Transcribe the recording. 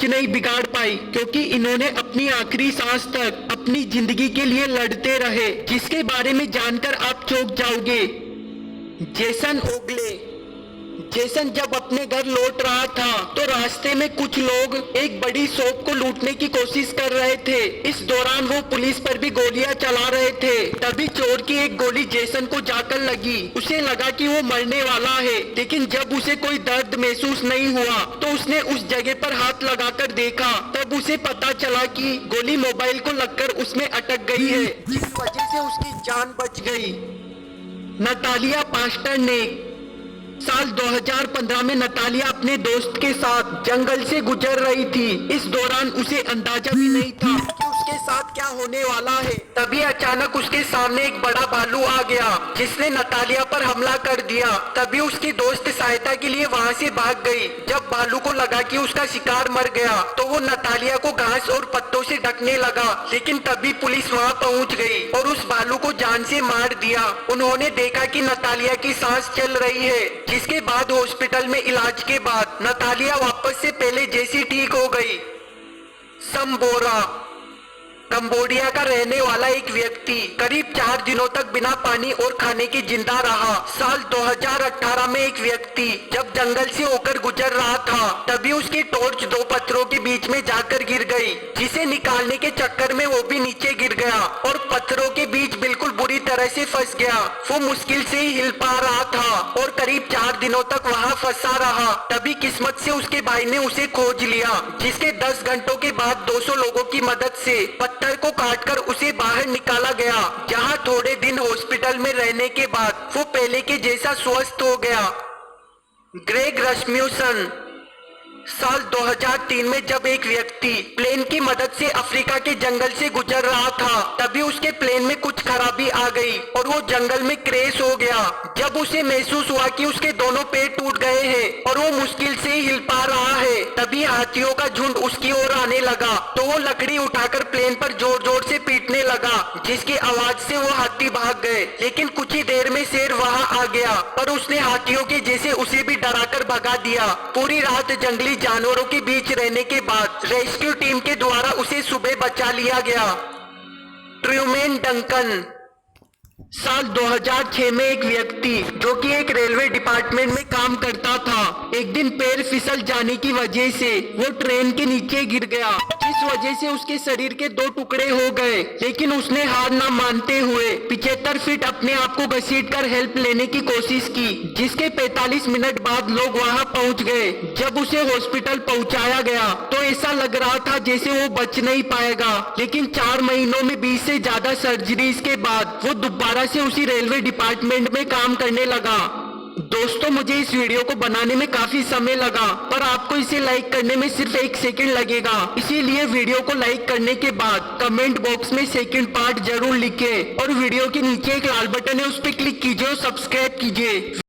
कुछ नहीं बिगाड़ पाई, क्योंकि इन्होंने अपनी आखिरी सांस तक अपनी जिंदगी के लिए लड़ते रहे, जिसके बारे में जानकर आप चौंक जाओगे। जेसन ओगले। जेसन जब अपने घर लौट रहा था तो रास्ते में कुछ लोग एक बड़ी शॉप को लूटने की कोशिश कर रहे थे। इस दौरान वो पुलिस पर भी गोलियां चला रहे थे। तभी चोर की एक गोली जेसन को जाकर लगी। उसे लगा कि वो मरने वाला है, लेकिन जब उसे कोई दर्द महसूस नहीं हुआ तो उसने उस जगह पर हाथ लगाकर देखा। तब उसे पता चला कि गोली मोबाइल को लगकर उसमें अटक गई है, जिस वजह से उसकी जान बच गई। नतालिया पास्टरनेक। साल 2015 में नतालिया अपने दोस्त के साथ जंगल से गुजर रही थी। इस दौरान उसे अंदाजा भी नहीं था कि उसके साथ क्या होने वाला है। तभी अचानक उसके सामने एक बड़ा भालू आ गया, जिसने नतालिया पर हमला कर दिया। तभी उसकी दोस्त सहायता के लिए वहां से भाग गई। जब भालू को लगा कि उसका शिकार मर गया तो वो नतालिया को घास और पत्तों से ढकने लगा, लेकिन तभी पुलिस वहां पहुंच गई और उस भालू को जान से मार दिया। उन्होंने देखा कि नतालिया की सांस चल रही है, जिसके बाद हॉस्पिटल में इलाज के बाद नतालिया वापस से पहले जैसी ठीक हो गई। समबोरा। कंबोडिया का रहने वाला एक व्यक्ति करीब 4 दिनों तक बिना पानी और खाने के जिंदा रहा। साल 2018 में एक व्यक्ति जब जंगल से होकर गुजर रहा था, तभी उसकी टॉर्च 2 पत्थरों के बीच में जाकर गिर गई, जिसे निकालने के चक्कर में वो भी नीचे गिर गया और पत्थरों के बीच बिल्कुल बुरी तरह से फंस गया। वो मुश्किल से ही हिल पा रहा था और करीब 4 दिनों तक वहाँ फंसा रहा। तभी किस्मत से उसके भाई ने उसे खोज लिया, जिसके 10 घंटों के बाद 200 लोगों की मदद से पत्थर को काटकर उसे बाहर निकाला गया, जहां थोड़े दिन हॉस्पिटल में रहने के बाद वो पहले के जैसा स्वस्थ हो गया। ग्रेग रस्म्यूसन। साल 2003 में जब एक व्यक्ति प्लेन की मदद से अफ्रीका के जंगल से गुजर रहा था, तभी उसके प्लेन में कुछ खराबी आ गई और वो जंगल में क्रैश हो गया। जब उसे महसूस हुआ कि उसके दोनों पैर टूट गए हैं और वो मुश्किल से हिल पा रहा है, तभी हाथियों का झुंड उसकी ओर आने लगा। तो वो लकड़ी उठाकर प्लेन पर जोर जोर से पीटने लगा, जिसकी आवाज से वो हाथी भाग गए। लेकिन कुछ ही देर में शेर वहां आ गया, पर उसने हाथियों के जैसे उसे भी डराकर भगा दिया। पूरी रात जंगली जानवरों के बीच रहने के बाद रेस्क्यू टीम के द्वारा उसे सुबह बचा लिया गया। Truman Duncan. साल 2006 में एक व्यक्ति जो कि एक रेलवे डिपार्टमेंट में काम करता था, एक दिन पैर फिसल जाने की वजह से वो ट्रेन के नीचे गिर गया, जिस वजह से उसके शरीर के 2 टुकड़े हो गए। लेकिन उसने हार ना मानते हुए 75 फीट अपने आप को घसीटकर हेल्प लेने की कोशिश की, जिसके 45 मिनट बाद लोग वहां पहुंच गए। जब उसे हॉस्पिटल पहुंचाया गया तो ऐसा लग रहा था जैसे वो बच नहीं पाएगा, लेकिन 4 महीनों में 20 से ज्यादा सर्जरीज के बाद वो दोबारा से उसी रेलवे डिपार्टमेंट में काम करने लगा। दोस्तों, मुझे इस वीडियो को बनाने में काफी समय लगा, पर आपको इसे लाइक करने में सिर्फ 1 सेकंड लगेगा। इसीलिए वीडियो को लाइक करने के बाद कमेंट बॉक्स में सेकंड पार्ट जरूर लिखें और वीडियो के नीचे एक लाल बटन है, उस पर क्लिक कीजिए और सब्सक्राइब कीजिए।